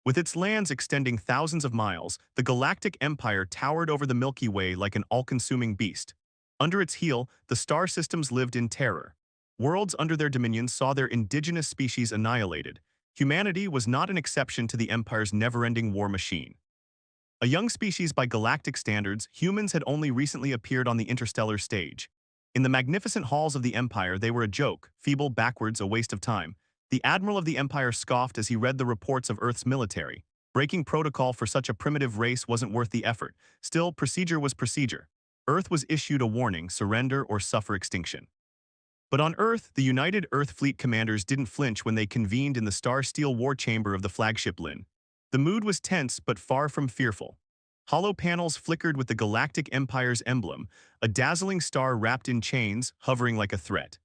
With its lands extending thousands of miles, the Galactic Empire towered over the Milky Way like an all-consuming beast. Under its heel, the star systems lived in terror. Worlds under their dominion saw their indigenous species annihilated. Humanity was not an exception to the Empire's never-ending war machine. A young species by galactic standards, humans had only recently appeared on the interstellar stage. In the magnificent halls of the Empire, they were a joke, feeble, backwards, a waste of time. The Admiral of the Empire scoffed as he read the reports of Earth's military. Breaking protocol for such a primitive race wasn't worth the effort. Still, procedure was procedure. Earth was issued a warning: surrender or suffer extinction. But on Earth, the United Earth Fleet commanders didn't flinch when they convened in the star-steel war chamber of the flagship Lin. The mood was tense but far from fearful. Hollow panels flickered with the Galactic Empire's emblem, a dazzling star wrapped in chains, hovering like a threat.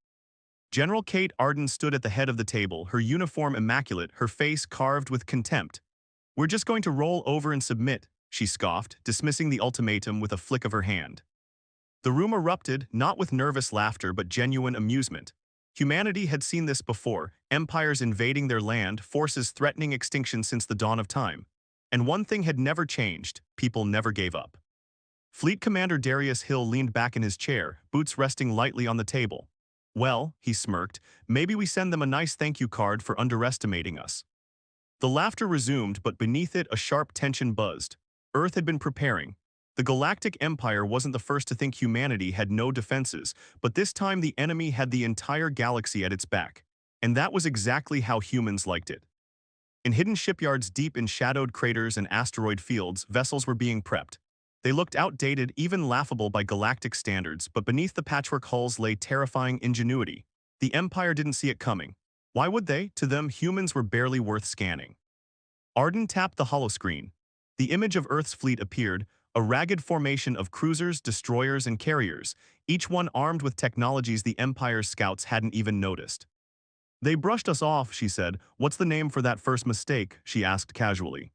General Kate Arden stood at the head of the table, her uniform immaculate, her face carved with contempt. "We're just going to roll over and submit," she scoffed, dismissing the ultimatum with a flick of her hand. The room erupted, not with nervous laughter but genuine amusement. Humanity had seen this before: empires invading their land, forces threatening extinction since the dawn of time. And one thing had never changed: people never gave up. Fleet Commander Darius Hill leaned back in his chair, boots resting lightly on the table. "Well," he smirked, "maybe we send them a nice thank you card for underestimating us." The laughter resumed, but beneath it a sharp tension buzzed. Earth had been preparing. The Galactic Empire wasn't the first to think humanity had no defenses, but this time the enemy had the entire galaxy at its back. And that was exactly how humans liked it. In hidden shipyards deep in shadowed craters and asteroid fields, vessels were being prepped. They looked outdated, even laughable by galactic standards, but beneath the patchwork hulls lay terrifying ingenuity. The Empire didn't see it coming. Why would they? To them, humans were barely worth scanning. Arden tapped the holoscreen. The image of Earth's fleet appeared, a ragged formation of cruisers, destroyers, and carriers, each one armed with technologies the Empire's scouts hadn't even noticed. "They brushed us off," she said. "What's the name for that first mistake?" she asked casually.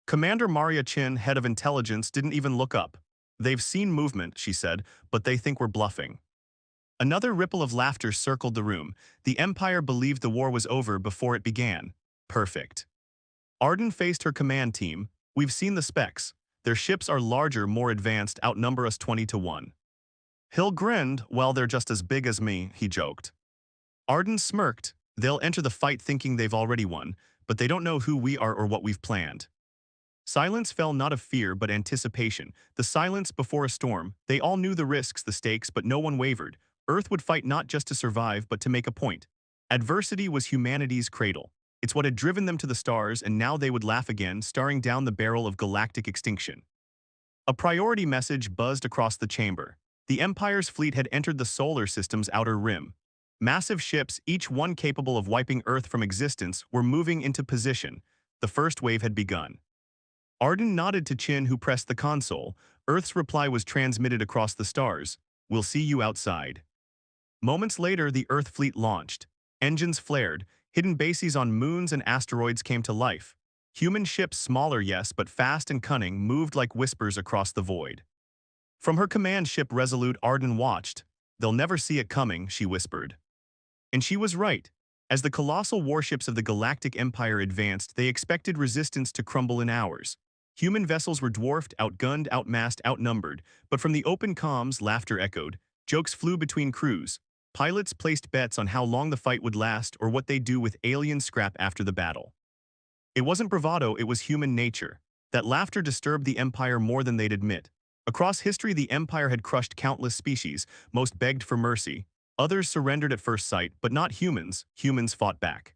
Commander Maria Chin, head of intelligence, didn't even look up. "They've seen movement," she said, "but they think we're bluffing." Another ripple of laughter circled the room. The Empire believed the war was over before it began. Perfect. Arden faced her command team. "We've seen the specs. Their ships are larger, more advanced, outnumber us 20-1. Hill grinned. "Well, they're just as big as me," he joked. Arden smirked. "They'll enter the fight thinking they've already won, but they don't know who we are or what we've planned." Silence fell, not of fear but anticipation, the silence before a storm. They all knew the risks, the stakes, but no one wavered. Earth would fight not just to survive but to make a point. Adversity was humanity's cradle. It's what had driven them to the stars, and now they would laugh again, staring down the barrel of galactic extinction. A priority message buzzed across the chamber. The Empire's fleet had entered the solar system's outer rim. Massive ships, each one capable of wiping Earth from existence, were moving into position. The first wave had begun. Arden nodded to Chin, who pressed the console. Earth's reply was transmitted across the stars: "We'll see you outside." Moments later, the Earth fleet launched. Engines flared. Hidden bases on moons and asteroids came to life. Human ships, smaller yes, but fast and cunning, moved like whispers across the void. From her command ship Resolute, Arden watched. "They'll never see it coming," she whispered. And she was right. As the colossal warships of the Galactic Empire advanced, they expected resistance to crumble in hours. Human vessels were dwarfed, outgunned, outmassed, outnumbered, but from the open comms, laughter echoed. Jokes flew between crews. Pilots placed bets on how long the fight would last or what they'd do with alien scrap after the battle. It wasn't bravado, it was human nature. That laughter disturbed the Empire more than they'd admit. Across history, the Empire had crushed countless species, most begged for mercy. Others surrendered at first sight, but not humans. Humans fought back.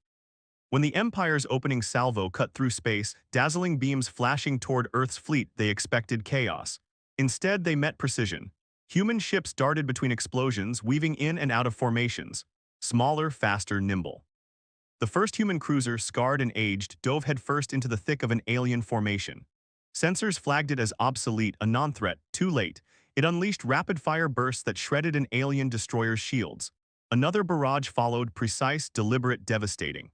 When the Empire's opening salvo cut through space, dazzling beams flashing toward Earth's fleet, they expected chaos. Instead, they met precision. Human ships darted between explosions, weaving in and out of formations. Smaller, faster, nimble. The first human cruiser, scarred and aged, dove headfirst into the thick of an alien formation. Sensors flagged it as obsolete, a non-threat. Too late. It unleashed rapid-fire bursts that shredded an alien destroyer's shields. Another barrage followed, precise, deliberate, devastating.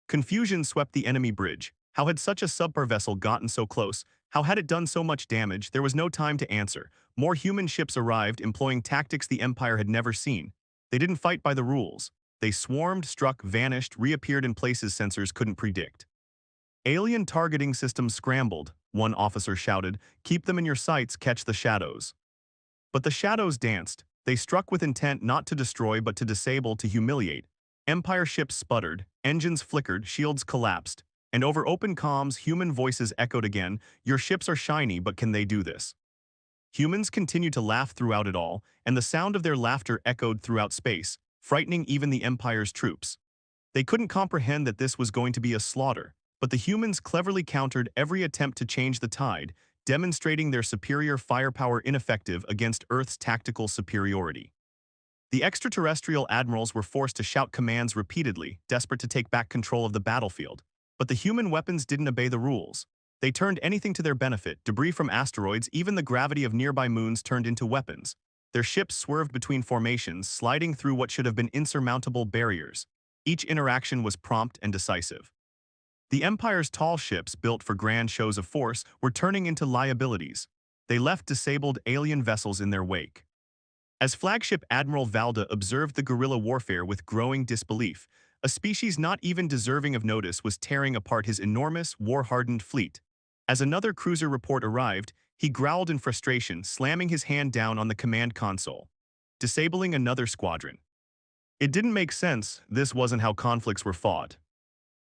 Confusion swept the enemy bridge. How had such a subpar vessel gotten so close? How had it done so much damage? There was no time to answer. More human ships arrived, employing tactics the Empire had never seen. They didn't fight by the rules. They swarmed, struck, vanished, reappeared in places sensors couldn't predict. Alien targeting systems scrambled, one officer shouted. Keep them in your sights, catch the shadows. But the shadows danced. They struck with intent not to destroy but to disable, to humiliate. Empire ships sputtered, engines flickered, shields collapsed. And over open comms, human voices echoed again, your ships are shiny, but can they do this? Humans continued to laugh throughout it all, and the sound of their laughter echoed throughout space, frightening even the Empire's troops. They couldn't comprehend that this was going to be a slaughter, but the humans cleverly countered every attempt to change the tide, demonstrating their superior firepower ineffective against Earth's tactical superiority. The extraterrestrial admirals were forced to shout commands repeatedly, desperate to take back control of the battlefield. But the human weapons didn't obey the rules. They turned anything to their benefit, debris from asteroids, even the gravity of nearby moons turned into weapons. Their ships swerved between formations, sliding through what should have been insurmountable barriers. Each interaction was prompt and decisive. The Empire's tall ships, built for grand shows of force, were turning into liabilities. They left disabled alien vessels in their wake. As flagship Admiral Valda observed the guerrilla warfare with growing disbelief, a species not even deserving of notice was tearing apart his enormous, war-hardened fleet. As another cruiser report arrived, he growled in frustration, slamming his hand down on the command console, disabling another squadron. It didn't make sense. This wasn't how conflicts were fought.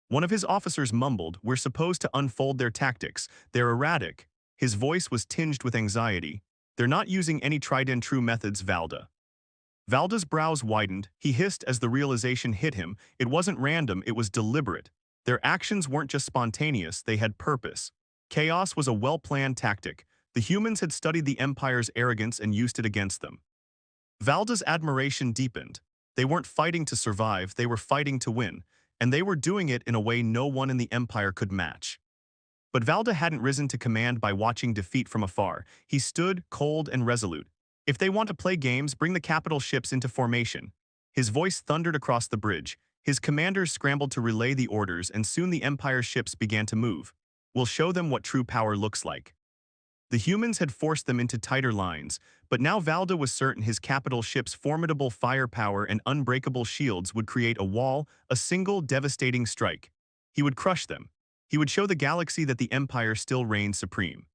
One of his officers mumbled, we're supposed to unfold their tactics. They're erratic. His voice was tinged with anxiety. They're not using any tried-and-true methods, Valda. Valda's brows widened. He hissed as the realization hit him. It wasn't random, it was deliberate. Their actions weren't just spontaneous, they had purpose. Chaos was a well-planned tactic. The humans had studied the Empire's arrogance and used it against them. Valda's admiration deepened. They weren't fighting to survive, they were fighting to win, and they were doing it in a way no one in the Empire could match. But Valda hadn't risen to command by watching defeat from afar. He stood, cold and resolute. If they want to play games, bring the capital ships into formation. His voice thundered across the bridge. His commanders scrambled to relay the orders, and soon the Empire's ships began to move. We'll show them what true power looks like. The humans had forced them into tighter lines, but now Valda was certain his capital ship's formidable firepower and unbreakable shields would create a wall, a single devastating strike. He would crush them. He would show the galaxy that the Empire still reigned supreme.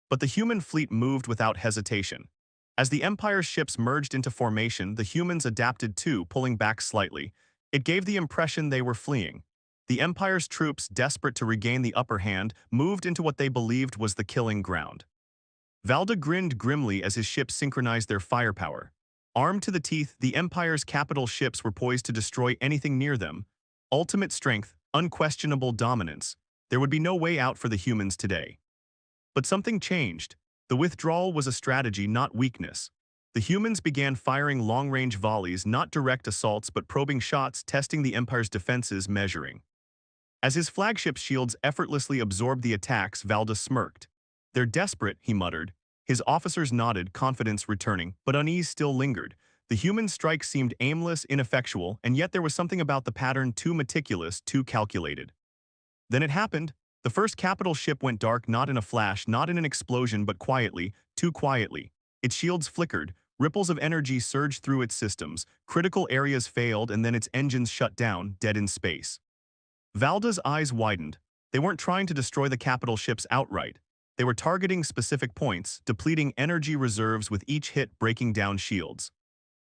But the human fleet moved without hesitation. As the Empire's ships merged into formation, the humans adapted too, pulling back slightly. It gave the impression they were fleeing. The Empire's troops, desperate to regain the upper hand, moved into what they believed was the killing ground. Valda grinned grimly as his ships synchronized their firepower. Armed to the teeth, the Empire's capital ships were poised to destroy anything near them. Ultimate strength, unquestionable dominance. There would be no way out for the humans today. But something changed. The withdrawal was a strategy, not weakness. The humans began firing long-range volleys, not direct assaults but probing shots, testing the Empire's defenses, measuring. As his flagship shields effortlessly absorbed the attacks, Valda smirked. They're desperate, he muttered. His officers nodded, confidence returning, but unease still lingered. The human strike seemed aimless, ineffectual, and yet there was something about the pattern too meticulous, too calculated. Then it happened. The first capital ship went dark, not in a flash, not in an explosion, but quietly, too quietly. Its shields flickered, ripples of energy surged through its systems, critical areas failed, and then its engines shut down, dead in space. Valda's eyes widened. They weren't trying to destroy the capital ships outright. They were targeting specific points, depleting energy reserves with each hit, breaking down shields.